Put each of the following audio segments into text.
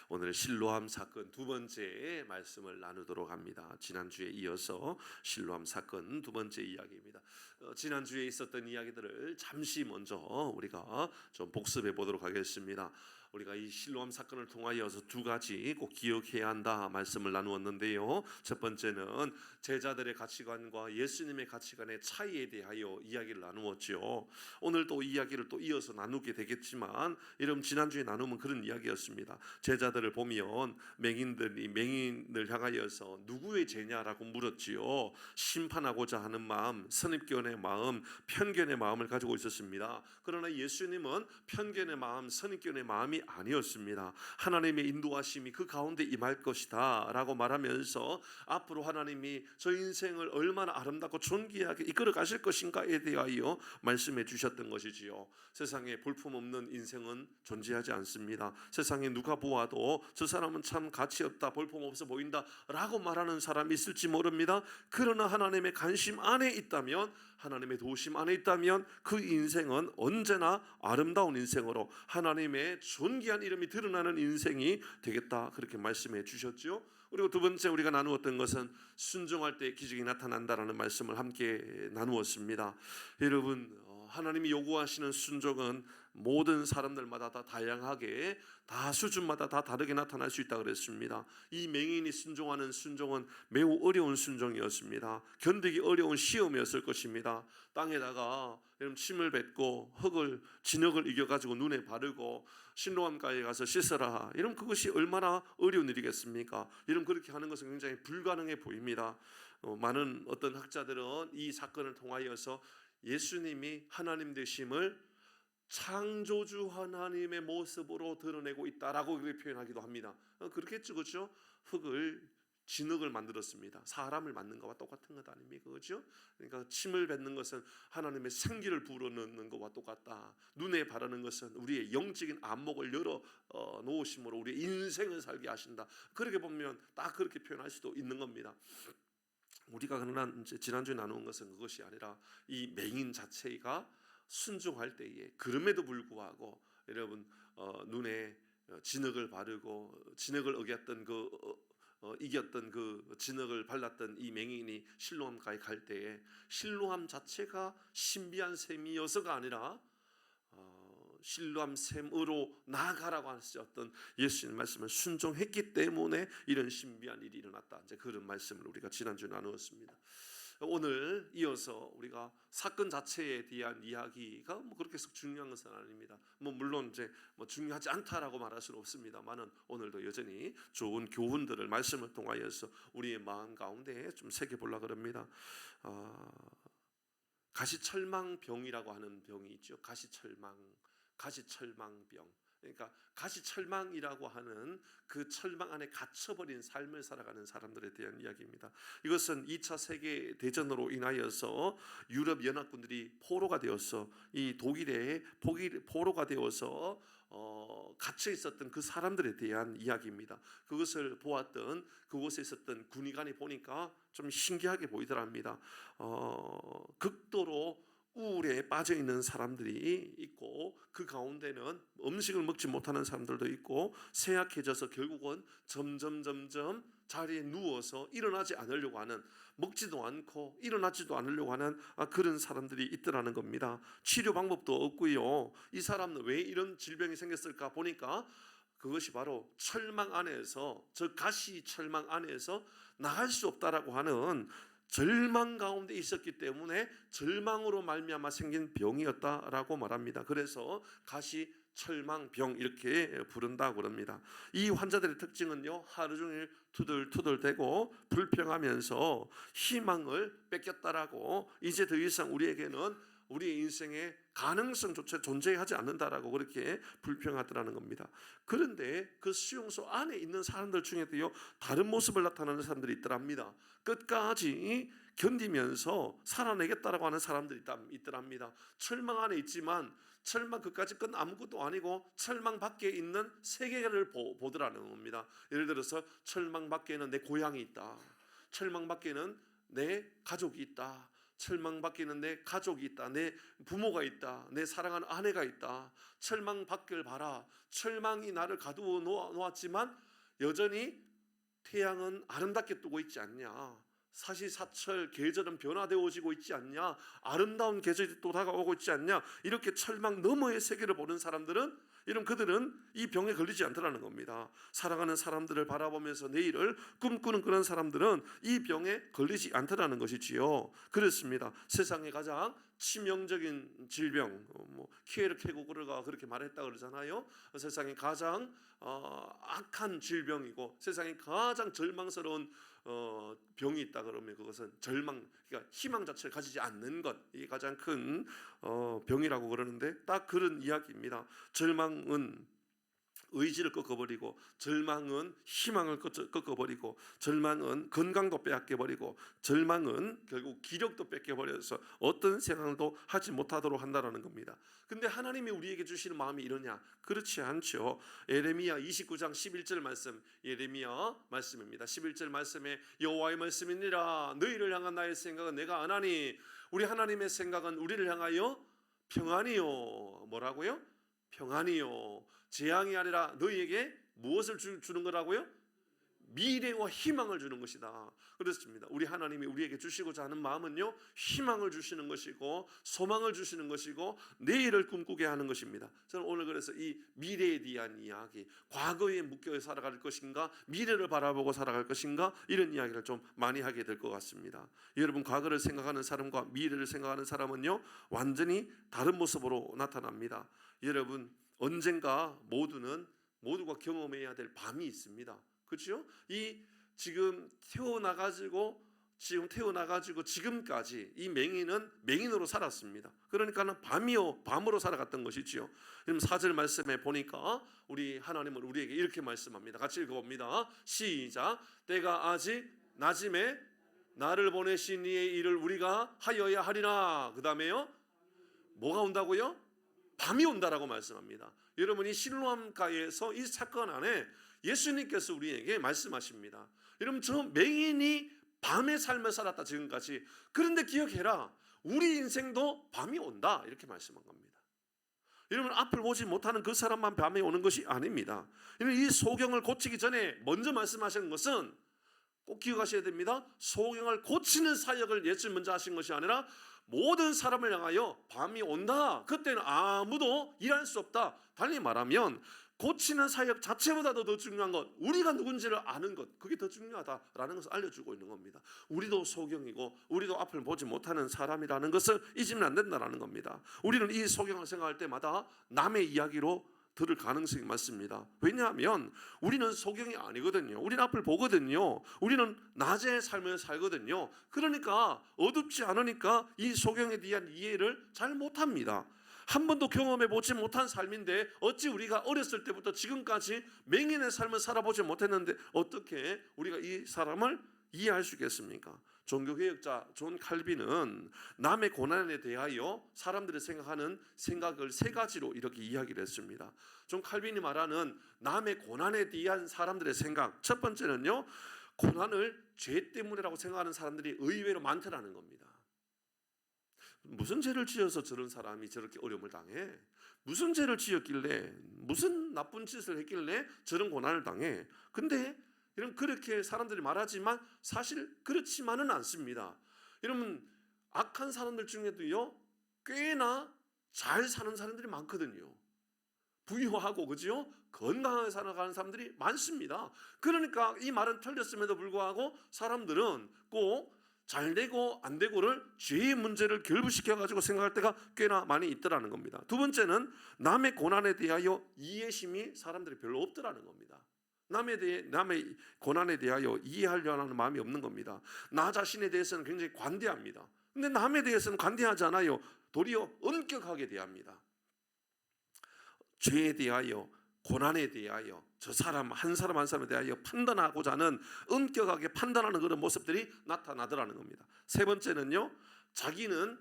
오늘 실로암 사건 두 번째 말씀을 나누도록 합니다. 지난주에 이어서 실로암 사건 두 번째 이야기입니다. 지난주에 있었던 이야기들을 잠시 먼저 우리가 좀 복습해 보도록 하겠습니다. 우리가 이 실로암 사건을 통하여서 두 가지 꼭 기억해야 한다 말씀을 나누었는데요. 첫 번째는 제자들의 가치관과 예수님의 가치관의 차이에 대하여 이야기를 나누었죠. 오늘 또 이야기를 또 이어서 나누게 되겠지만, 여러분 지난주에 나누면 그런 이야기였습니다. 제자들을 보면 맹인들이 맹인을 향하여서 누구의 죄냐라고 물었지요. 심판하고자 하는 마음, 선입견의 마음, 편견의 마음을 가지고 있었습니다. 그러나 예수님은 편견의 마음, 선입견의 마음이 아니었습니다. 하나님의 인도하심이 그 가운데 임할 것이다 라고 말하면서 앞으로 하나님이 저 인생을 얼마나 아름답고 존귀하게 이끌어 가실 것인가에 대하여 말씀해 주셨던 것이지요. 세상에 볼품없는 인생은 존재하지 않습니다. 세상에 누가 보아도 저 사람은 참 가치 없다, 볼품없어 보인다 라고 말하는 사람이 있을지 모릅니다. 그러나 하나님의 관심 안에 있다면, 하나님의 도우심 안에 있다면 그 인생은 언제나 아름다운 인생으로 하나님의 존귀한 이름이 드러나는 인생이 되겠다, 그렇게 말씀해 주셨죠. 그리고 두 번째 우리가 나누었던 것은 순종할 때 기적이 나타난다라는 말씀을 함께 나누었습니다. 여러분, 하나님이 요구하시는 순종은 모든 사람들마다 다 다양하게, 다 수준마다 다 다르게 나타날 수 있다고 그랬습니다. 이 맹인이 순종하는 순종은 매우 어려운 순종이었습니다. 견디기 어려운 시험이었을 것입니다. 땅에다가 여러분 침을 뱉고 진흙을 이겨가지고 눈에 바르고 실로암가에 가서 씻어라, 이러면 그것이 얼마나 어려운 일이겠습니까? 여러분 그렇게 하는 것은 굉장히 불가능해 보입니다. 많은 어떤 학자들은 이 사건을 통하여서 예수님이 하나님 되심을 창조주 하나님의 모습으로 드러내고 있다라고 그렇게 표현하기도 합니다. 그렇겠죠, 그렇죠? 진흙을 만들었습니다. 사람을 만든 것과 똑같은 것 아닙니까, 그렇죠? 그러니까 침을 뱉는 것은 하나님의 생기를 불어넣는 것과 똑같다. 눈에 바르는 것은 우리의 영적인 안목을 열어 놓으심으로 우리의 인생을 살게 하신다. 그렇게 보면 딱 그렇게 표현할 수도 있는 겁니다. 우리가 그러나 이제 지난주에 나눈 것은 그것이 아니라 이 맹인 자체가 순종할 때에, 그럼에도 불구하고 여러분 눈에 진흙을 바르고 진흙을 어겼던 이겼던 그 진흙을 발랐던 이 맹인이 실로암가에 갈 때에 실로암 자체가 신비한 셈이어서가 아니라 실로암 셈으로 나아가라고 하셨던 예수님 말씀을 순종했기 때문에 이런 신비한 일이 일어났다, 이제 그런 말씀을 우리가 지난주에 나누었습니다. 오늘 이어서 우리가 사건 자체에 대한 이야기가 그렇게 중요한 것은 아닙니다. 물론 이제 중요하지 않다라고 말할 수는 없습니다만은 오늘도 여전히 좋은 교훈들을 말씀을 통하여서 우리의 마음 가운데 좀 새겨 보려고 합니다. 가시철망병이라고 하는 병이 있죠. 가시철망병. 그러니까 가시철망이라고 하는 그 철망 안에 갇혀버린 삶을 살아가는 사람들에 대한 이야기입니다. 이것은 2차 세계대전으로 인하여서 유럽 연합군들이 포로가 되어서 이 독일에 포로가 되어서 갇혀 있었던 그 사람들에 대한 이야기입니다. 그것을 보았던 그곳에 있었던 군의관이 보니까 좀 신기하게 보이더랍니다. 극도로 우울에 빠져 있는 사람들이 있고, 그 가운데는 음식을 먹지 못하는 사람들도 있고, 쇠약해져서 결국은 점점 자리에 누워서 일어나지 않으려고 하는, 먹지도 않고 일어나지도 않으려고 하는 그런 사람들이 있더라는 겁니다. 치료 방법도 없고요. 이 사람은 왜 이런 질병이 생겼을까 보니까 그것이 바로 철망 안에서, 저 가시 철망 안에서 나갈 수 없다라고 하는 절망 가운데 있었기 때문에 절망으로 말미암아 생긴 병이었다라고 말합니다. 그래서 가시철망병 이렇게 부른다고 합니다. 이 환자들의 특징은요, 하루 종일 투덜투덜대고 불평하면서 희망을 뺏겼다라고, 이제 더 이상 우리에게는 우리의 인생에 가능성조차 존재하지 않는다라고 그렇게 불평하더라는 겁니다. 그런데 그 수용소 안에 있는 사람들 중에도요, 다른 모습을 나타내는 사람들이 있더랍니다. 끝까지 견디면서 살아내겠다라고 하는 사람들이 있더랍니다. 철망 안에 있지만 철망 끝까지 끝 아무것도 아니고 철망 밖에 있는 세계를 보더라는 겁니다. 예를 들어서 철망 밖에는 내 고향이 있다, 철망 밖에는 내 가족이 있다, 철망받기는 내 가족이 있다, 내 부모가 있다, 내 사랑하는 아내가 있다. 철망받기를 바라. 철망이 나를 가두어 놓았지만 여전히 태양은 아름답게 뜨고 있지 않냐, 사시사철 계절은 변화되어지고 있지 않냐, 아름다운 계절이 또 다가오고 있지 않냐, 이렇게 철망 너머의 세계를 보는 사람들은, 이런 그들은 이 병에 걸리지 않더라는 겁니다. 사랑하는 사람들을 바라보면서 내일을 꿈꾸는 그런 사람들은 이 병에 걸리지 않더라는 것이지요. 그렇습니다. 세상에 가장 치명적인 질병, 키에르 케고그르가 그렇게 말했다 그러잖아요. 세상에 가장 악한 질병이고 세상에 가장 절망스러운 병이 있다 그러면 그것은 절망, 그러니까 희망 자체를 가지지 않는 것, 이게 가장 큰 병이라고 그러는데 딱 그런 이야기입니다. 절망은 의지를 꺾어버리고, 절망은 희망을 꺾어버리고, 절망은 건강도 빼앗겨버리고, 절망은 결국 기력도 뺏겨버려서 어떤 생각도 하지 못하도록 한다는 겁니다. 근데 하나님이 우리에게 주시는 마음이 이러냐? 그렇지 않죠. 예레미야 29장 11절 말씀, 예레미야 말씀입니다. 11절 말씀에 여호와의 말씀이니라. 너희를 향한 나의 생각은 내가 아나니. 우리 하나님의 생각은 우리를 향하여 평안이요. 뭐라고요? 평안이요. 재앙이 아니라 너희에게 무엇을 주는 거라고요? 미래와 희망을 주는 것이다. 그렇습니다. 우리 하나님이 우리에게 주시고자 하는 마음은요, 희망을 주시는 것이고 소망을 주시는 것이고 내일을 꿈꾸게 하는 것입니다. 저는 오늘 그래서 이 미래에 대한 이야기, 과거에 묶여 살아갈 것인가, 미래를 바라보고 살아갈 것인가, 이런 이야기를 좀 많이 하게 될 것 같습니다. 여러분, 과거를 생각하는 사람과 미래를 생각하는 사람은요, 완전히 다른 모습으로 나타납니다. 여러분, 언젠가 모두가 경험해야 될 밤이 있습니다. 그렇죠? 이 지금 태어나가지고 지금까지 이 맹인은 맹인으로 살았습니다. 그러니까는 밤으로 살아갔던 것이지요. 그럼 4절 말씀에 보니까 우리 하나님은 우리에게 이렇게 말씀합니다. 같이 읽어봅니다. 시작. 때가 아직 낮음에 나를 보내신 이의 일을 우리가 하여야 하리라. 그 다음에요, 뭐가 온다고요? 밤이 온다라고 말씀합니다. 여러분이 실로암가에서 이 사건 안에 예수님께서 우리에게 말씀하십니다. 여러분, 저 맹인이 밤의 삶을 살았다 지금까지. 그런데 기억해라, 우리 인생도 밤이 온다, 이렇게 말씀한 겁니다. 여러분, 앞을 보지 못하는 그 사람만 밤에 오는 것이 아닙니다. 이 소경을 고치기 전에 먼저 말씀하신 것은 꼭 기억하셔야 됩니다. 소경을 고치는 사역을 예수님 먼저 하신 것이 아니라 모든 사람을 향하여 밤이 온다. 그때는 아무도 일할 수 없다. 달리 말하면 고치는 사역 자체보다도 더 중요한 것, 우리가 누군지를 아는 것, 그게 더 중요하다라는 것을 알려주고 있는 겁니다. 우리도 소경이고 우리도 앞을 보지 못하는 사람이라는 것을 잊으면 안 된다는 겁니다. 우리는 이 소경을 생각할 때마다 남의 이야기로 들을 가능성이 많습니다. 왜냐하면 우리는 소경이 아니거든요. 우리는 앞을 보거든요. 우리는 낮의 삶을 살거든요. 그러니까 어둡지 않으니까 이 소경에 대한 이해를 잘 못합니다. 한 번도 경험해 보지 못한 삶인데 어찌 우리가 어렸을 때부터 지금까지 맹인의 삶을 살아보지 못했는데 어떻게 우리가 이 사람을 이해할 수 있겠습니까? 종교개혁자 존 칼빈은 남의 고난에 대하여 사람들이 생각하는 생각을 세 가지로 이렇게 이야기를 했습니다. 존 칼빈이 말하는 남의 고난에 대한 사람들의 생각, 첫 번째는요, 고난을 죄 때문이라고 생각하는 사람들이 의외로 많다는 겁니다. 무슨 죄를 지어서 저런 사람이 저렇게 어려움을 당해? 무슨 죄를 지었길래, 무슨 나쁜 짓을 했길래 저런 고난을 당해? 근데 여러분, 그렇게 사람들이 말하지만 사실 그렇지만은 않습니다. 여러분, 악한 사람들 중에도요, 꽤나 잘 사는 사람들이 많거든요. 부유하고, 그죠? 건강하게 살아가는 사람들이 많습니다. 그러니까 이 말은 틀렸음에도 불구하고 사람들은 꼭 잘 되고 안 되고를 죄의 문제를 결부시켜가지고 생각할 때가 꽤나 많이 있더라는 겁니다. 두 번째는 남의 고난에 대하여 이해심이 사람들이 별로 없더라는 겁니다. 남의 고난에 대하여 이해하려고 하는 마음이 없는 겁니다. 나 자신에 대해서는 굉장히 관대합니다. 근데 남에 대해서는 관대하지 않아요. 도리어 엄격하게 대합니다. 죄에 대하여, 고난에 대하여, 저 사람 한 사람에 대하여 판단하고자 하는, 엄격하게 판단하는 그런 모습들이 나타나더라는 겁니다. 세 번째는요, 자기는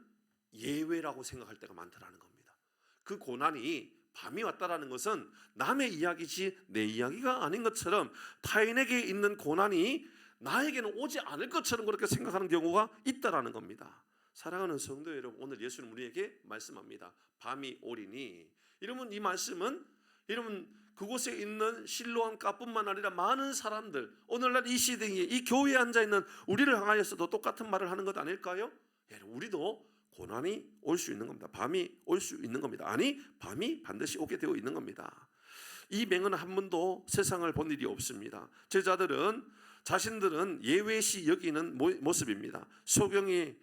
예외라고 생각할 때가 많더라는 겁니다. 그 고난이 밤이 왔다라는 것은 남의 이야기지 내 이야기가 아닌 것처럼, 타인에게 있는 고난이 나에게는 오지 않을 것처럼 그렇게 생각하는 경우가 있다라는 겁니다. 사랑하는 성도 여러분, 오늘 예수는 우리에게 말씀합니다. 밤이 오리니. 이러면 이 말씀은 여러분 그곳에 있는 실로암 가뿐만 아니라 많은 사람들, 오늘날 이 시대에 이 교회에 앉아있는 우리를 향하여서도 똑같은 말을 하는 것 아닐까요? 우리도 고난이 올 수 있는 겁니다. 밤이 올 수 있는 겁니다. 아니, 밤이 반드시 오게 되어 있는 겁니다. 이 맹은 한 번도 세상을 본 일이 없습니다. 제자들은 자신들은 예외시 여기는 모습입니다. 소경이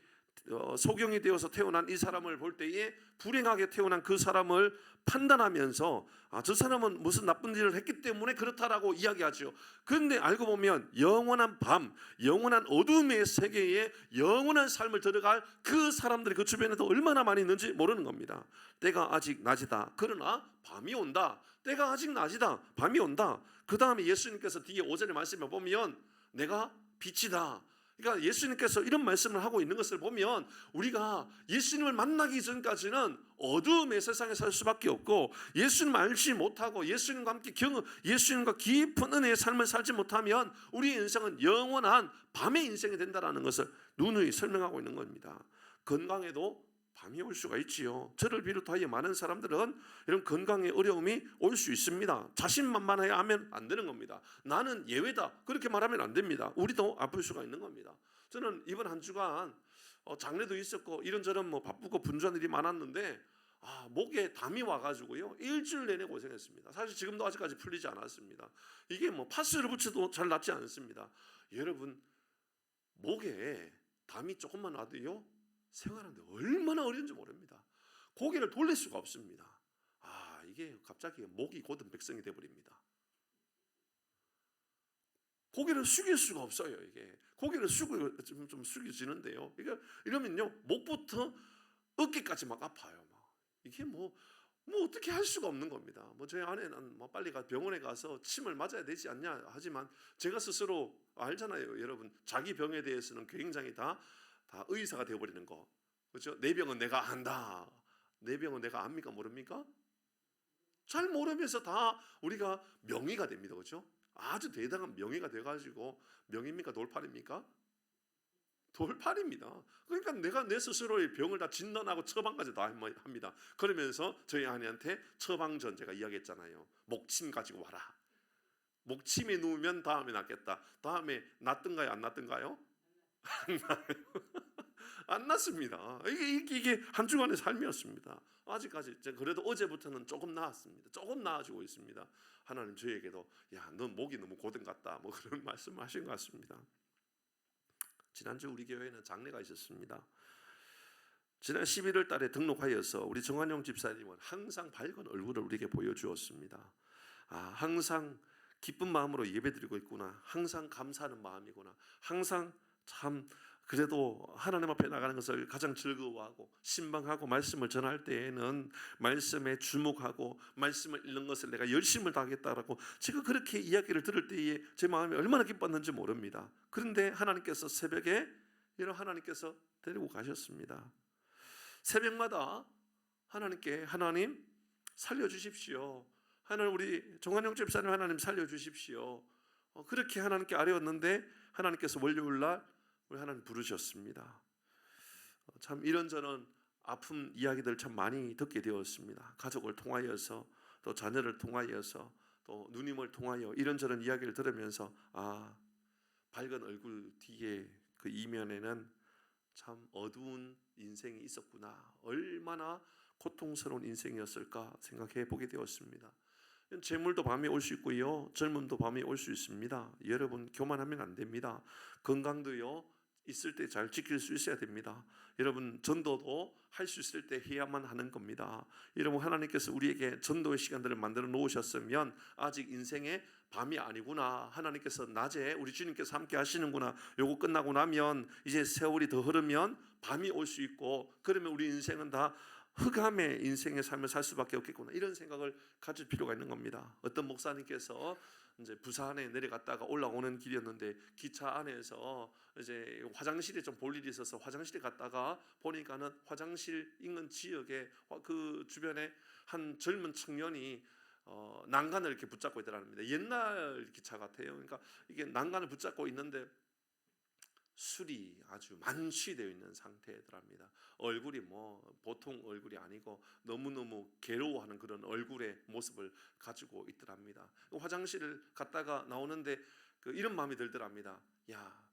되어서 태어난 이 사람을 볼 때에 불행하게 태어난 그 사람을 판단하면서 저 사람은 무슨 나쁜 일을 했기 때문에 그렇다라고 이야기하죠. 그런데 알고 보면 영원한 밤, 영원한 어둠의 세계에 영원한 삶을 들어갈 그 사람들이 그 주변에도 얼마나 많이 있는지 모르는 겁니다. 때가 아직 낮이다. 그러나 밤이 온다. 때가 아직 낮이다. 밤이 온다. 그 다음에 예수님께서 뒤에 5절의 말씀을 보면 내가 빛이다. 그러니까 예수님께서 이런 말씀을 하고 있는 것을 보면 우리가 예수님을 만나기 전까지는 어두움의 세상에 살 수밖에 없고, 예수님을 알지 못하고 예수님과 함께 예수님과 깊은 은혜의 삶을 살지 못하면 우리의 인생은 영원한 밤의 인생이 된다는 것을 누누이 설명하고 있는 겁니다. 건강에도 밤이 올 수가 있지요. 저를 비롯하여 많은 사람들은 이런 건강의 어려움이 올 수 있습니다. 자신만만하게 하면 안 되는 겁니다. 나는 예외다, 그렇게 말하면 안 됩니다. 우리도 아플 수가 있는 겁니다. 저는 이번 한 주간 장례도 있었고 이런저런 바쁘고 분주한 일이 많았는데 목에 담이 와가지고요 일주일 내내 고생했습니다. 사실 지금도 아직까지 풀리지 않았습니다. 이게 파스를 붙여도 잘 낫지 않습니다. 여러분, 목에 담이 조금만 와도요 생활하는데 얼마나 어려운지 모릅니다. 고개를 돌릴 수가 없습니다. 이게 갑자기 목이 곧은 백성이 되어버립니다. 고개를 숙일 수가 없어요. 이게 고개를 좀 숙여지는데요. 이러면요 목부터 어깨까지 막 아파요. 이게 어떻게 할 수가 없는 겁니다. 저희 아내는 빨리 병원에 가서 침을 맞아야 되지 않냐 하지만 제가 스스로 알잖아요. 여러분, 자기 병에 대해서는 굉장히 다 의사가 되어버리는 거, 그렇죠? 내 병은 내가 안다. 내 병은 내가 압니까 모릅니까? 잘 모르면서 다 우리가 명의가 됩니다, 그렇죠? 아주 대단한 명의가 돼가지고, 명의입니까 돌팔입니까? 돌팔입니다. 그러니까 내가 내 스스로의 병을 다 진단하고 처방까지 다 합니다. 그러면서 저희 아내한테 처방 전 제가 이야기했잖아요. 목침 가지고 와라. 목침에 누우면 다음에 낫겠다. 다음에 낫던가요 안 낫던가요? 안 났습니다. 이게 한 주간의 삶이었습니다. 아직까지 그래도 어제부터는 조금 나았습니다. 조금 나아지고 있습니다. 하나님 저에게도 넌 목이 너무 고된 것 같다 그런 말씀하신 것 같습니다. 지난주 우리 교회에는 장례가 있었습니다. 지난 11월 달에 등록하여서 우리 정한용 집사님은 항상 밝은 얼굴을 우리에게 보여주었습니다. 항상 기쁜 마음으로 예배드리고 있구나. 항상 감사하는 마음이구나. 항상 참 그래도 하나님 앞에 나가는 것을 가장 즐거워하고 신방하고 말씀을 전할 때에는 말씀에 주목하고 말씀을 읽는 것을 내가 열심을 다하겠다라고 제가 그렇게 이야기를 들을 때에 제 마음이 얼마나 기뻤는지 모릅니다. 그런데 하나님께서 새벽에 하나님께서 데리고 가셨습니다. 새벽마다 하나님께 하나님 살려주십시오. 하나님 우리 정한영 집사님 하나님 살려주십시오. 그렇게 하나님께 아뢰었는데 하나님께서 월요일날 우리 하나님 부르셨습니다. 참 이런저런 아픔 이야기들 참 많이 듣게 되었습니다. 가족을 통하여서 또 자녀를 통하여서 또 누님을 통하여 이런저런 이야기를 들으면서 밝은 얼굴 뒤에 그 이면에는 참 어두운 인생이 있었구나. 얼마나 고통스러운 인생이었을까 생각해 보게 되었습니다. 재물도 밤에 올 수 있고요, 젊음도 밤에 올 수 있습니다. 여러분 교만하면 안 됩니다. 건강도요 있을 때 잘 지킬 수 있어야 됩니다. 여러분 전도도 할 수 있을 때 해야만 하는 겁니다. 여러분 하나님께서 우리에게 전도의 시간들을 만들어 놓으셨으면 아직 인생의 밤이 아니구나. 하나님께서 낮에 우리 주님께서 함께 하시는구나. 요거 끝나고 나면 이제 세월이 더 흐르면 밤이 올 수 있고, 그러면 우리 인생은 다 흑암의 인생의 삶을 살 수밖에 없겠구나. 이런 생각을 가질 필요가 있는 겁니다. 어떤 목사님께서 이제 부산에 내려갔다가 올라오는 길이었는데 기차 안에서 이제 화장실에 좀 볼 일이 있어서 화장실에 갔다가 보니까는 화장실 인근 지역에 그 주변에 한 젊은 청년이 난간을 이렇게 붙잡고 있더랍니다. 옛날 기차 같아요. 그러니까 이게 난간을 붙잡고 있는데 술이 아주 만취되어 있는 상태더랍니다. 얼굴이 뭐 보통 얼굴이 아니고 너무너무 괴로워하는 그런 얼굴의 모습을 가지고 있더랍니다. 화장실을 갔다가 나오는데 이런 마음이 들더랍니다. 야,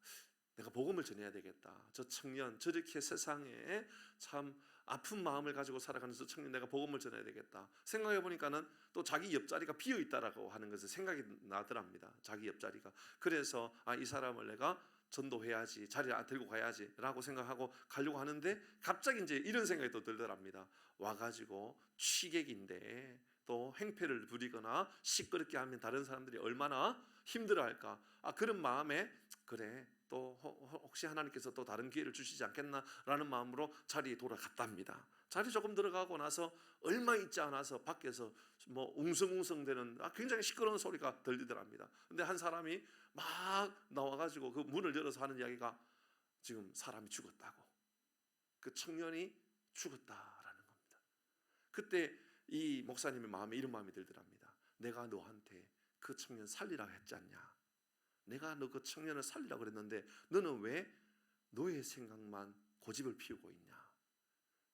내가 복음을 전해야 되겠다. 저 청년 저렇게 세상에 참 아픈 마음을 가지고 살아가는 저 청년, 내가 복음을 전해야 되겠다. 생각해 보니까는 또 자기 옆자리가 비어 있다라고 하는 것을 생각이 나더랍니다. 자기 옆자리가. 그래서 이 사람을 내가 전도해야지, 자리를 들고 가야지라고 생각하고 가려고 하는데 갑자기 이제 이런 생각이 또 들더랍니다. 와가지고 취객인데 또 행패를 부리거나 시끄럽게 하면 다른 사람들이 얼마나 힘들어할까. 그런 마음에 그래, 또 혹시 하나님께서 또 다른 기회를 주시지 않겠나라는 마음으로 자리에 돌아갔답니다. 자리 조금 들어가고 나서 얼마 있지 않아서 밖에서 뭐 웅성웅성대는 굉장히 시끄러운 소리가 들리더랍니다. 근데 한 사람이 막 나와가지고 그 문을 열어서 하는 이야기가 지금 사람이 죽었다고, 그 청년이 죽었다라는 겁니다. 그때 이 목사님의 마음에 이런 마음이 들더랍니다. 내가 너한테 그 청년 살리라고 했지 않냐? 내가 너 그 청년을 살리라고 그랬는데 너는 왜 너의 생각만 고집을 피우고 있냐?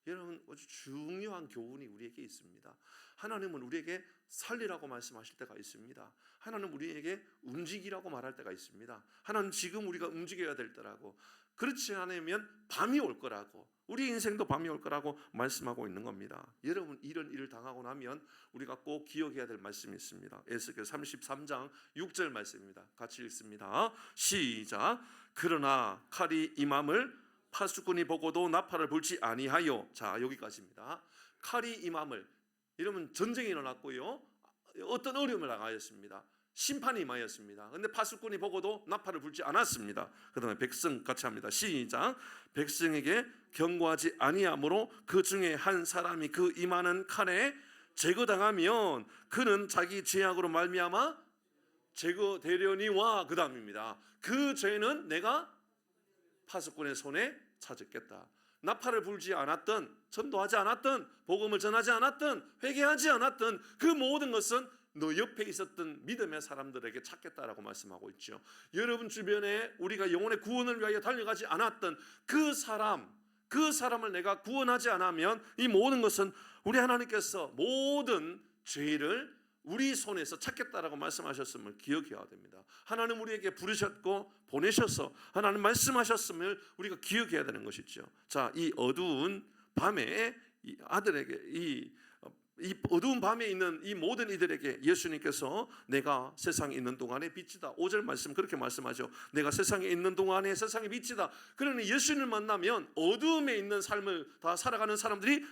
여러분, 아주 중요한 교훈이 우리에게 있습니다. 하나님은 우리에게 살리라고 말씀하실 때가 있습니다. 하나님은 우리에게 움직이라고 말할 때가 있습니다. 하나님 지금 우리가 움직여야 될 때라고, 그렇지 않으면 밤이 올 거라고, 우리 인생도 밤이 올 거라고 말씀하고 있는 겁니다. 여러분, 이런 일을 당하고 나면 우리가 꼭 기억해야 될 말씀이 있습니다. 에스겔 33장 6절 말씀입니다. 같이 읽습니다. 시작. 그러나 칼이 임함을 파수꾼이 보고도 나팔을 불지 아니하여. 자, 여기까지입니다. 칼이 임함을, 이러면 전쟁이 일어났고요, 어떤 어려움을 당하였습니다. 심판이 임하였습니다. 그런데 파수꾼이 보고도 나팔을 불지 않았습니다. 그 다음에 백성 같이 합니다. 시작. 백성에게 경고하지 아니하므로 그 중에 한 사람이 그 임하는 칼에 제거당하면 그는 자기 죄악으로 말미암아 제거되려니와, 그 다음입니다. 그 죄는 내가 파수꾼의 손에 찾았겠다. 나팔을 불지 않았던, 전도하지 않았던, 복음을 전하지 않았던, 회개하지 않았던 그 모든 것은 너 옆에 있었던 믿음의 사람들에게 찾겠다라고 말씀하고 있죠. 여러분 주변에 우리가 영혼의 구원을 위하여 달려가지 않았던 그 사람을 내가 구원하지 않으면 이 모든 것은 우리 하나님께서 모든 죄를 우리 손에서 찾겠다라고 말씀하셨음을 기억해야 됩니다. 하나님 우리에게 부르셨고 보내셔서 하나님 말씀하셨음을 우리가 기억해야 되는 것이죠. 자, 이 어두운 밤에 이 아들에게 이 어두운 밤에 있는 이 모든 이들에게 예수님께서 내가 세상에 있는 동안에 빛이다. 5절 말씀 그렇게 말씀하죠. 내가 세상에 있는 동안에 세상의 빛이다. 그러니 예수님을 만나면 어두움에 있는 삶을 다 살아가는 사람들이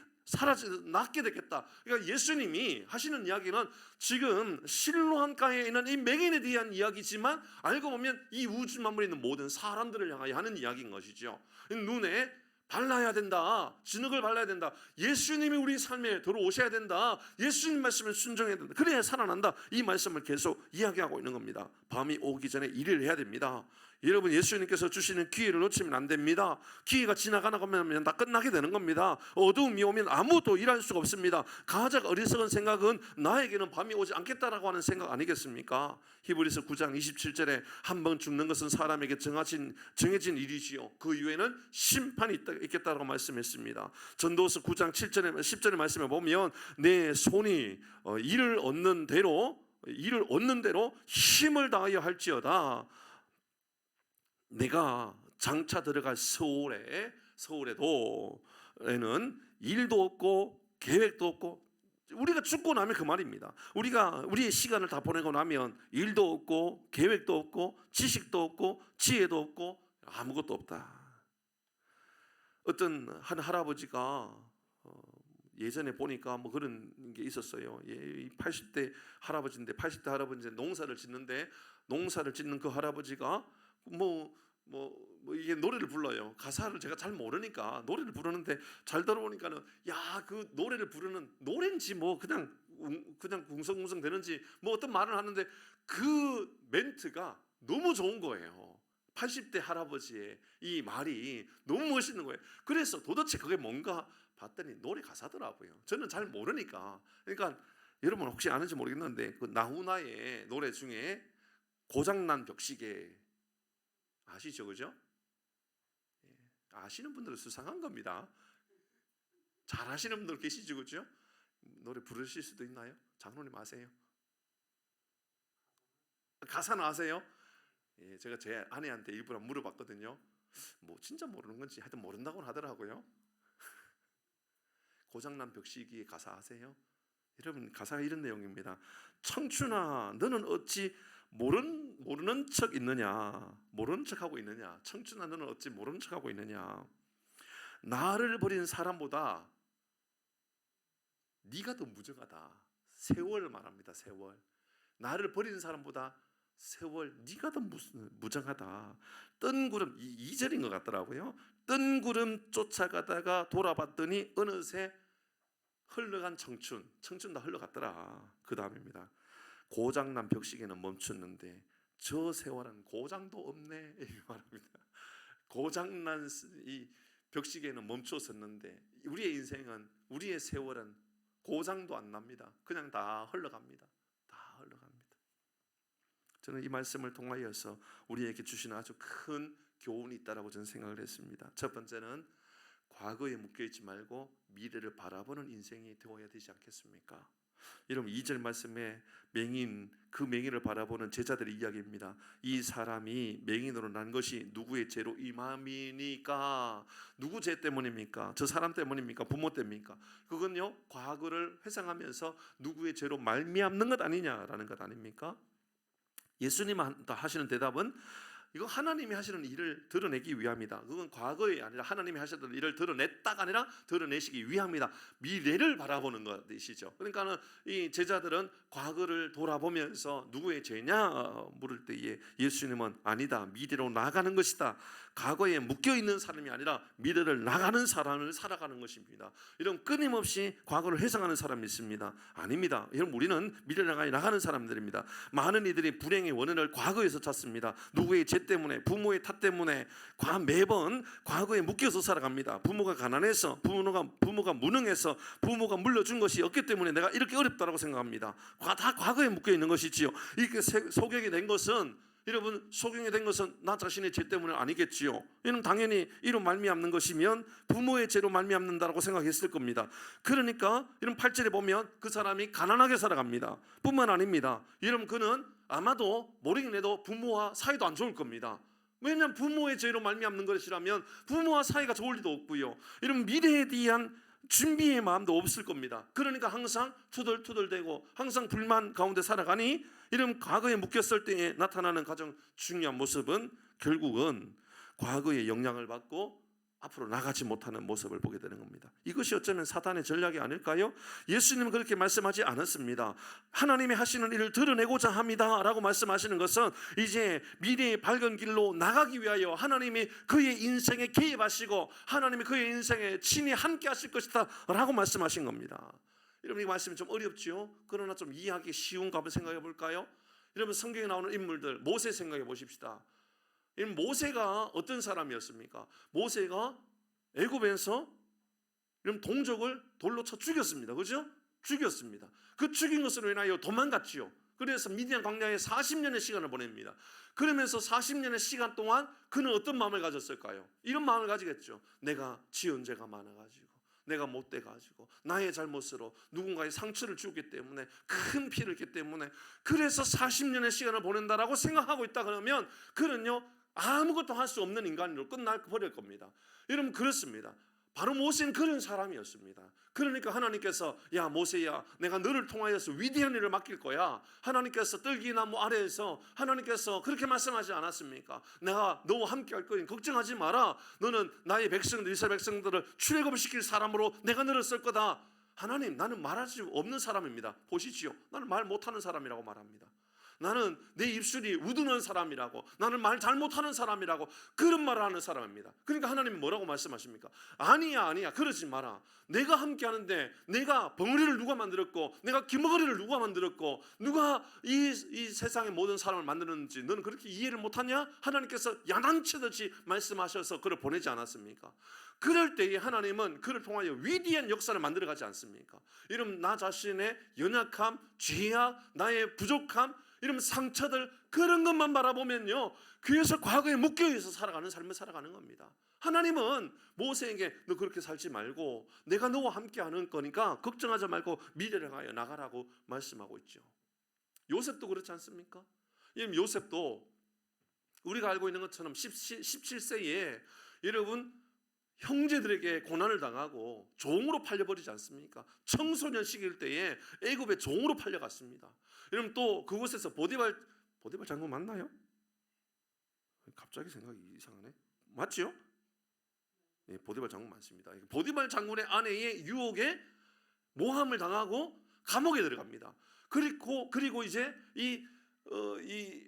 낫게 되겠다. 그러니까 예수님이 하시는 이야기는 지금 실로암가에 있는 이 맹인에 대한 이야기지만 알고 보면 이 우주 만물에 있는 모든 사람들을 향하여 하는 이야기인 것이죠. 눈에 발라야 된다. 진흙을 발라야 된다. 예수님이 우리 삶에 들어오셔야 된다. 예수님 말씀을 순종해야 된다. 그래야 살아난다. 이 말씀을 계속 이야기하고 있는 겁니다. 밤이 오기 전에 일을 해야 됩니다. 여러분, 예수님께서 주시는 기회를 놓치면 안 됩니다. 기회가 지나가면 다 끝나게 되는 겁니다. 어두움이 오면 아무도 일할 수가 없습니다. 가장 어리석은 생각은 나에게는 밤이 오지 않겠다라고 하는 생각 아니겠습니까? 히브리서 9장 27절에 한 번 죽는 것은 사람에게 정해진 일이지요. 그 이후에는 심판이 있겠다라고 말씀했습니다. 전도서 9장 7절에 10절의 말씀에 보면 내 손이 일을 얻는 대로 힘을 다하여 할지어다. 내가 장차 들어갈 서울에는 일도 없고 계획도 없고, 우리가 죽고 나면 그 말입니다. 우리가 우리의 시간을 다 보내고 나면 일도 없고 계획도 없고 지식도 없고 지혜도 없고 아무것도 없다. 어떤 한 할아버지가 예전에 보니까 뭐 그런 게 있었어요. 80대 할아버지인데 농사를 짓는 그 할아버지가 이게 노래를 불러요. 가사를 제가 잘 모르니까 노래를 부르는데 잘 들어보니까는 그 노래를 부르는 노래인지 그냥 궁성궁성 되는지 어떤 말을 하는데 그 멘트가 너무 좋은 거예요. 80대 할아버지의 이 말이 너무 멋있는 거예요. 그래서 도대체 그게 뭔가 봤더니 노래 가사더라고요. 저는 잘 모르니까. 그러니까 여러분 혹시 아는지 모르겠는데 그 나훈아의 노래 중에 고장난 벽시계 아시죠, 그죠? 아시는 분들은 수상한 겁니다. 잘 아시는 분들 계시죠, 그죠? 노래 부르실 수도 있나요? 장로님 아세요? 가사는 아세요? 예, 제가 제 아내한테 일부러 물어봤거든요. 뭐 진짜 모르는 건지 하여튼 모른다고 하더라고요. 고장난 벽시기의 가사 아세요? 여러분, 가사가 이런 내용입니다. 청춘아, 너는 어찌 모르는 척 있느냐? 모르는 척하고 있느냐? 청춘아, 너는 어찌 모르는 척하고 있느냐? 나를 버린 사람보다 네가 더 무정하다. 세월 말합니다. 세월. 나를 버린 사람보다 세월 네가 더 무정하다. 뜬구름, 2절인 것 같더라고요. 뜬구름 쫓아가다가 돌아봤더니 어느새 흘러간 청춘 다 흘러갔더라. 그 다음입니다. 고장난 벽시계는 멈췄는데 저 세월은 고장도 없네. 이 말입니다. 고장난 이 벽시계는 멈췄었는데 우리의 인생은, 우리의 세월은 고장도 안 납니다. 그냥 다 흘러갑니다. 다 흘러갑니다. 저는 이 말씀을 통하여서 우리에게 주시는 아주 큰 교훈이 있다라고 저는 생각을 했습니다. 첫 번째는 과거에 묶여있지 말고 미래를 바라보는 인생이 되어야 되지 않겠습니까? 여러분, 2절 말씀에 맹인, 그 맹인을 바라보는 제자들의 이야기입니다. 이 사람이 맹인으로 난 것이 누구의 죄로 임함이니까. 누구 죄 때문입니까? 저 사람 때문입니까? 부모 때문입니까? 그건요, 과거를 회상하면서 누구의 죄로 말미암는 것 아니냐라는 것 아닙니까? 예수님 하시는 대답은 이거 하나님이 하시는 일을 드러내기 위함이다. 그건 과거에 아니라 하나님이 하시던 일을 드러냈다가 아니라 드러내시기 위함이다. 미래를 바라보는 것이시죠. 그러니까는 이 제자들은 과거를 돌아보면서 누구의 죄냐 물을 때에 예수님은 아니다. 미래로 나가는 것이다. 과거에 묶여 있는 사람이 아니라 미래를 나가는 사람을 살아가는 것입니다. 이런 끊임없이 과거를 회상하는 사람이 있습니다. 아닙니다. 여러분, 우리는 미래를 나가는 사람들입니다. 많은 이들이 불행의 원인을 과거에서 찾습니다. 누구의 죄 때문에, 부모의 탓 때문에 매번 과거에 묶여서 살아갑니다. 부모가 가난해서, 부모가 무능해서, 부모가 물려준 것이 없기 때문에 내가 이렇게 어렵다고 생각합니다. 다 과거에 묶여 있는 것이지요. 이렇게 소경이 된 것은, 여러분, 소경이 된 것은 나 자신의 죄 때문은 아니겠지요. 이는 당연히 이로 말미암는 것이면 부모의 죄로 말미암는다라고 생각했을 겁니다. 그러니까 이런 8절에 보면 그 사람이 가난하게 살아갑니다. 뿐만 아닙니다. 여러분, 그는 아마도 모르긴 해도 부모와 사이도 안 좋을 겁니다. 왜냐하면 부모의 죄로 말미암는 것이라면 부모와 사이가 좋을 리도 없고요. 이런 미래에 대한 준비의 마음도 없을 겁니다. 그러니까 항상 투덜투덜대고 항상 불만 가운데 살아가니, 이런 과거에 묶였을 때에 나타나는 가장 중요한 모습은 결국은 과거의 영향을 받고 앞으로 나가지 못하는 모습을 보게 되는 겁니다. 이것이 어쩌면 사탄의 전략이 아닐까요? 예수님은 그렇게 말씀하지 않았습니다. 하나님이 하시는 일을 드러내고자 합니다 라고 말씀하시는 것은 이제 미래의 밝은 길로 나가기 위하여 하나님이 그의 인생에 개입하시고 하나님이 그의 인생에 친히 함께 하실 것이다 라고 말씀하신 겁니다. 여러분, 이 말씀이 좀 어렵죠? 그러나 좀 이해하기 쉬운가 한번 생각해 볼까요? 여러분, 성경에 나오는 인물들, 모세 생각해 보십시다. 모세가 어떤 사람이었습니까? 모세가 애굽에서 동족을 돌로 쳐 죽였습니다. 그죠? 죽였습니다. 그 죽인 것으로 인하여 도망갔지요. 그래서 미디안 광야에 40년의 시간을 보냅니다. 그러면서 40년의 시간 동안 그는 어떤 마음을 가졌을까요? 이런 마음을 가지겠죠. 내가 지은 죄가 많아가지고, 내가 못돼가지고, 나의 잘못으로 누군가의 상처를 주었기 때문에, 큰 피를 했기 때문에, 그래서 40년의 시간을 보낸다라고 생각하고 있다 그러면 그는요, 아무것도 할 수 없는 인간으로 끝나버릴 겁니다. 여러분, 그렇습니다. 바로 모세는 그런 사람이었습니다. 그러니까 하나님께서, 야 모세야, 내가 너를 통하여서 위대한 일을 맡길 거야. 하나님께서 떨기나무 아래에서 하나님께서 그렇게 말씀하지 않았습니까? 내가 너와 함께 할 거니 걱정하지 마라. 너는 나의 백성들, 이스라엘 백성들을 출애굽을 시킬 사람으로 내가 너를 쓸 거다. 하나님, 나는 말할 수 없는 사람입니다. 보시지요, 나는 말 못하는 사람이라고 말합니다. 나는 내 입술이 우두는 사람이라고, 나는 말 잘못하는 사람이라고, 그런 말을 하는 사람입니다. 그러니까 하나님은 뭐라고 말씀하십니까? 아니야, 그러지 마라. 내가 함께 하는데, 내가 벙어리를 누가 만들었고, 내가 기머거리를 누가 만들었고, 누가 이 세상의 모든 사람을 만드는지 너는 그렇게 이해를 못하냐? 하나님께서 야단치듯이 말씀하셔서 그를 보내지 않았습니까? 그럴 때에 하나님은 그를 통하여 위대한 역사를 만들어가지 않습니까? 이러면 나 자신의 연약함, 죄악, 나의 부족함, 이런 상처들, 그런 것만 바라보면요, 그래서 과거에 묶여있어 살아가는 삶을 살아가는 겁니다. 하나님은 모세에게 너 그렇게 살지 말고 내가 너와 함께하는 거니까 걱정하지 말고 미래를 향하여 나가라고 말씀하고 있죠. 요셉도 그렇지 않습니까? 요셉도 우리가 알고 있는 것처럼 17세에 여러분 형제들에게 고난을 당하고 종으로 팔려버리지 않습니까? 청소년 시기일 때에 애굽의 종으로 팔려갔습니다. 여러분 또 그곳에서 보디발 장군 맞나요? 갑자기 생각이 이상하네. 맞죠? 예, 보디발 장군 맞습니다. 보디발 장군의 아내의 유혹에 모함을 당하고 감옥에 들어갑니다. 그리고 이제 이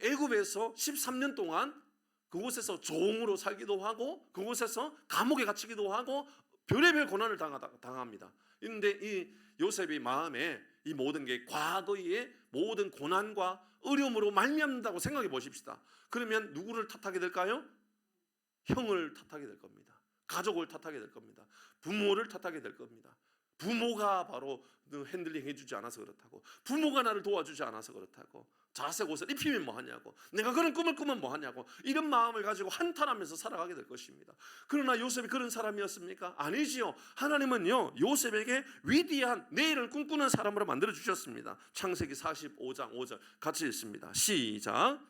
애굽에서 13년 동안 그곳에서 종으로 살기도 하고 그곳에서 감옥에 갇히기도 하고 별의별 고난을 당합니다. 그런데 이 요셉의 마음에 이 모든 게 과거의 모든 고난과 어려움으로 말미암는다고 생각해 보십시다. 그러면 누구를 탓하게 될까요? 형을 탓하게 될 겁니다. 가족을 탓하게 될 겁니다. 부모를 탓하게 될 겁니다. 부모가 바로 핸들링 해주지 않아서 그렇다고, 부모가 나를 도와주지 않아서 그렇다고, 자색 옷을 입히면 뭐하냐고, 내가 그런 꿈을 꾸면 뭐하냐고, 이런 마음을 가지고 한탄하면서 살아가게 될 것입니다. 그러나 요셉이 그런 사람이었습니까? 아니지요. 하나님은요 요셉에게 위대한 내일을 꿈꾸는 사람으로 만들어 주셨습니다. 창세기 45장 5절 같이 읽습니다. 시작.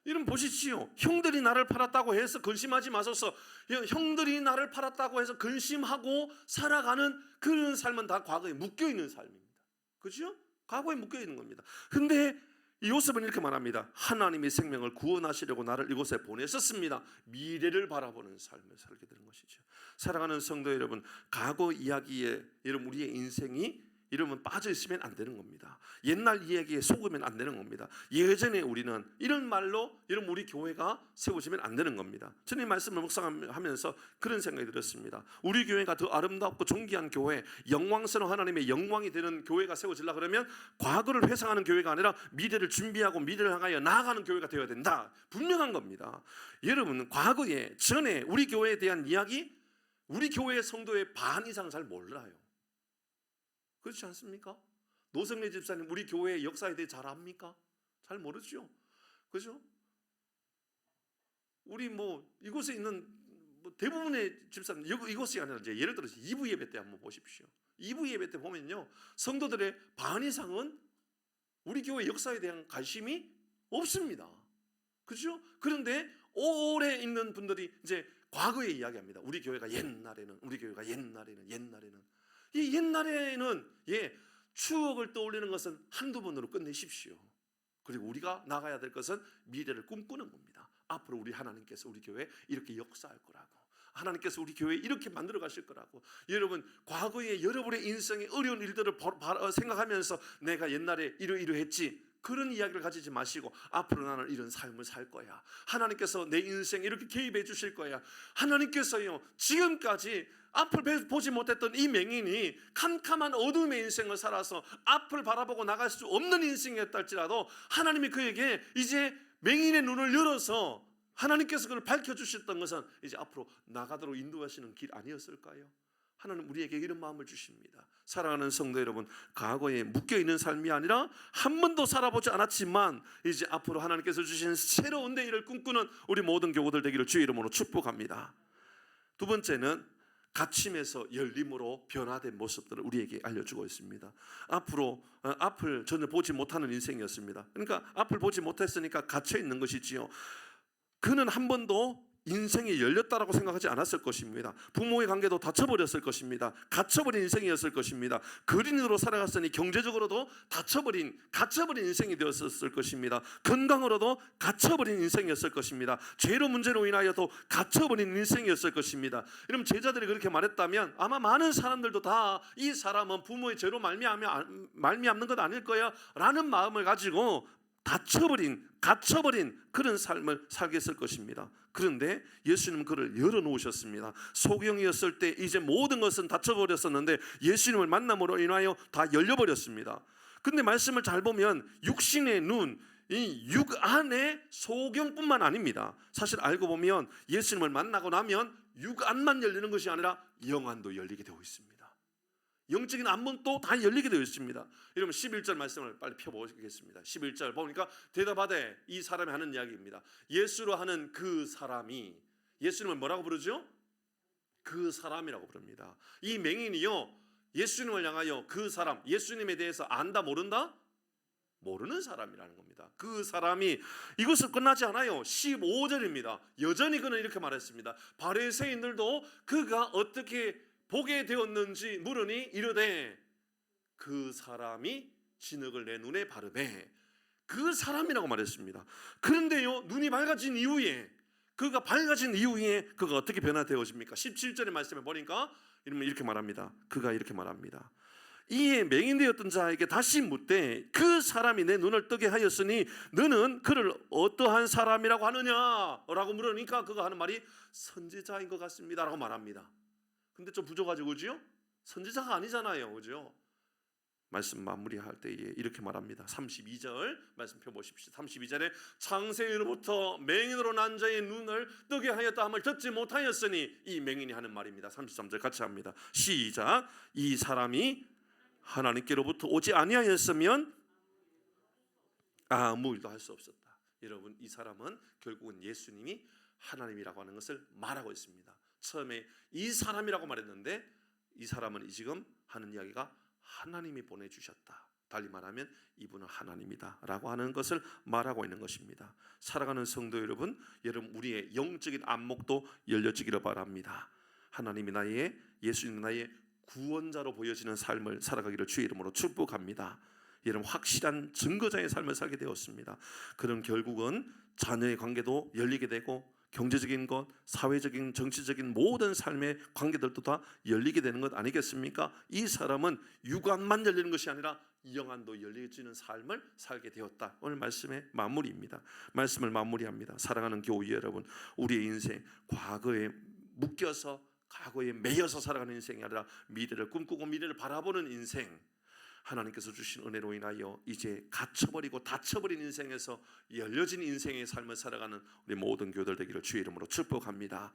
이런 보십시오. 형들이 나를 팔았다고 해서 근심하지 마소서. 형들이 나를 팔았다고 해서 근심하고 살아가는 그런 삶은 다 과거에 묶여있는 삶입니다. 그렇죠? 과거에 묶여있는 겁니다. 근데 요셉은 이렇게 말합니다. 하나님이 생명을 구원하시려고 나를 이곳에 보내셨습니다. 미래를 바라보는 삶을 살게 되는 것이죠. 사랑하는 성도 여러분, 과거 이야기에 여러분 우리의 인생이 이러면 빠져 있으면 안 되는 겁니다. 옛날 이야기에 속으면 안 되는 겁니다. 예전에 우리는 이런 말로 여러분 우리 교회가 세워지면 안 되는 겁니다. 저는 이 말씀을 묵상하면서 그런 생각이 들었습니다. 우리 교회가 더 아름답고 존귀한 교회, 영광스러운 하나님의 영광이 되는 교회가 세워지려 그러면 과거를 회상하는 교회가 아니라 미래를 준비하고 미래를 향하여 나아가는 교회가 되어야 된다. 분명한 겁니다. 여러분 과거에 전에 우리 교회에 대한 이야기 우리 교회 성도의 반 이상 잘 몰라요. 그렇지 않습니까? 노성래 집사님 우리 교회의 역사에 대해 잘 압니까? 잘 모르죠. 그죠? 우리 이곳에 있는 대부분의 집사님 이곳이 아니라 이제 예를 들어서 2부 예배 때 한번 보십시오. 2부 예배 때 보면요 성도들의 반 이상은 우리 교회 역사에 대한 관심이 없습니다. 그죠? 그런데 오래 있는 분들이 이제 과거에 이야기합니다. 우리 교회가 옛날에는 이 옛날에는 추억을 떠올리는 것은 한두 번으로 끝내십시오. 그리고 우리가 나가야 될 것은 미래를 꿈꾸는 겁니다. 앞으로 우리 하나님께서 우리 교회에 이렇게 역사할 거라고, 하나님께서 우리 교회에 이렇게 만들어 가실 거라고. 여러분 과거에 여러분의 인생의 어려운 일들을 생각하면서 내가 옛날에 이러이러했지 그런 이야기를 가지지 마시고 앞으로 나는 이런 삶을 살 거야. 하나님께서 내 인생에 이렇게 개입해 주실 거야. 하나님께서요 지금까지 앞을 보지 못했던 이 맹인이 캄캄한 어둠의 인생을 살아서 앞을 바라보고 나갈 수 없는 인생이었다 할지라도 하나님이 그에게 이제 맹인의 눈을 열어서 하나님께서 그걸 밝혀주셨던 것은 이제 앞으로 나가도록 인도하시는 길 아니었을까요? 하나님 우리에게 이런 마음을 주십니다. 사랑하는 성도 여러분, 과거에 묶여있는 삶이 아니라 한 번도 살아보지 않았지만 이제 앞으로 하나님께서 주신 새로운 내일을 꿈꾸는 우리 모든 교우들 되기를 주의 이름으로 축복합니다. 두 번째는 갇힘에서 열림으로 변화된 모습들을 우리에게 알려주고 있습니다. 앞을 전혀 보지 못하는 인생이었습니다. 그러니까 앞을 보지 못했으니까 갇혀있는 것이지요. 그는 한 번도 인생이 열렸다라고 생각하지 않았을 것입니다. 부모의 관계도 닫혀버렸을 것입니다. 갇혀버린 인생이었을 것입니다. 그린으로 살아갔으니 경제적으로도 갇혀버린 인생이 되었을 것입니다. 건강으로도 갇혀버린 인생이었을 것입니다. 죄로 문제로 인하여도 갇혀버린 인생이었을 것입니다. 여러분 제자들이 그렇게 말했다면 아마 많은 사람들도 다 이 사람은 부모의 죄로 말미암는 것 아닐 거야 라는 마음을 가지고 갇혀버린 그런 삶을 살게 했을 것입니다. 그런데 예수님은 그를 열어놓으셨습니다. 소경이었을 때 이제 모든 것은 닫혀버렸었는데 예수님을 만남으로 인하여 다 열려버렸습니다. 근데 말씀을 잘 보면 육신의 눈, 이 육 안의 소경뿐만 아닙니다. 사실 알고 보면 예수님을 만나고 나면 육안만 열리는 것이 아니라 영안도 열리게 되어 있습니다. 영적인 안문도 다 열리게 되어 있습니다. 여러분 11절 말씀을 빨리 펴보겠습니다. 11절 보니까 대답하되, 이 사람이 하는 이야기입니다. 예수로 하는 그 사람이, 예수님을 뭐라고 부르죠? 그 사람이라고 부릅니다. 이 맹인이요, 예수님을 향하여 그 사람, 예수님에 대해서 안다 모른다? 모르는 사람이라는 겁니다. 그 사람이, 이것은 끝나지 않아요. 15절입니다. 여전히 그는 이렇게 말했습니다. 바리새인들도 그가 어떻게 보게 되었는지 물으니 이르되, 그 사람이 진흙을 내 눈에 바르매. 그 사람이라고 말했습니다. 그런데요, 눈이 밝아진 이후에, 그가 밝아진 이후에 그가 어떻게 변화되어집니까? 17절의 말씀에 보니까 이렇게 말합니다. 그가 이렇게 말합니다. 이에 맹인되었던 자에게 다시 묻되, 그 사람이 내 눈을 뜨게 하였으니 너는 그를 어떠한 사람이라고 하느냐? 라고 물으니까 그가 하는 말이 선지자인 것 같습니다 라고 말합니다. 근데 좀 부족하죠, 그죠? 선지자가 아니잖아요, 그죠? 말씀 마무리할 때에 이렇게 말합니다. 32절 말씀 펴보십시오. 32절에 창세로부터 맹인으로 난 자의 눈을 뜨게 하였다 함을 듣지 못하였으니, 이 맹인이 하는 말입니다. 33절 같이 합니다. 시작. 이 사람이 하나님께로부터 오지 아니하였으면 아무 일도 할 수 없었다. 여러분, 이 사람은 결국은 예수님이 하나님이라고 하는 것을 말하고 있습니다. 처음에 이 사람이라고 말했는데, 이 사람은 지금 하는 이야기가 하나님이 보내주셨다, 달리 말하면 이분은 하나님이다 라고 하는 것을 말하고 있는 것입니다. 살아가는 성도 여러분, 우리의 영적인 안목도 열려지기를 바랍니다. 하나님이 나의, 예수님이 나의 구원자로 보여지는 삶을 살아가기를 주의 이름으로 축복합니다. 여러분, 확실한 증거자의 삶을 살게 되었습니다. 그럼 결국은 자녀의 관계도 열리게 되고, 경제적인 것, 사회적인, 정치적인 모든 삶의 관계들도 다 열리게 되는 것 아니겠습니까? 이 사람은 육안만 열리는 것이 아니라 영안도 열려지는 삶을 살게 되었다. 오늘 말씀의 마무리입니다. 말씀을 마무리합니다. 사랑하는 교우 여러분, 우리의 인생, 과거에 묶여서, 과거에 매여서 살아가는 인생이 아니라 미래를 꿈꾸고 미래를 바라보는 인생, 하나님께서 주신 은혜로 인하여 이제 갇혀버리고 닫혀버린 인생에서 열려진 인생의 삶을 살아가는 우리 모든 교우들 되기를 주의 이름으로 축복합니다.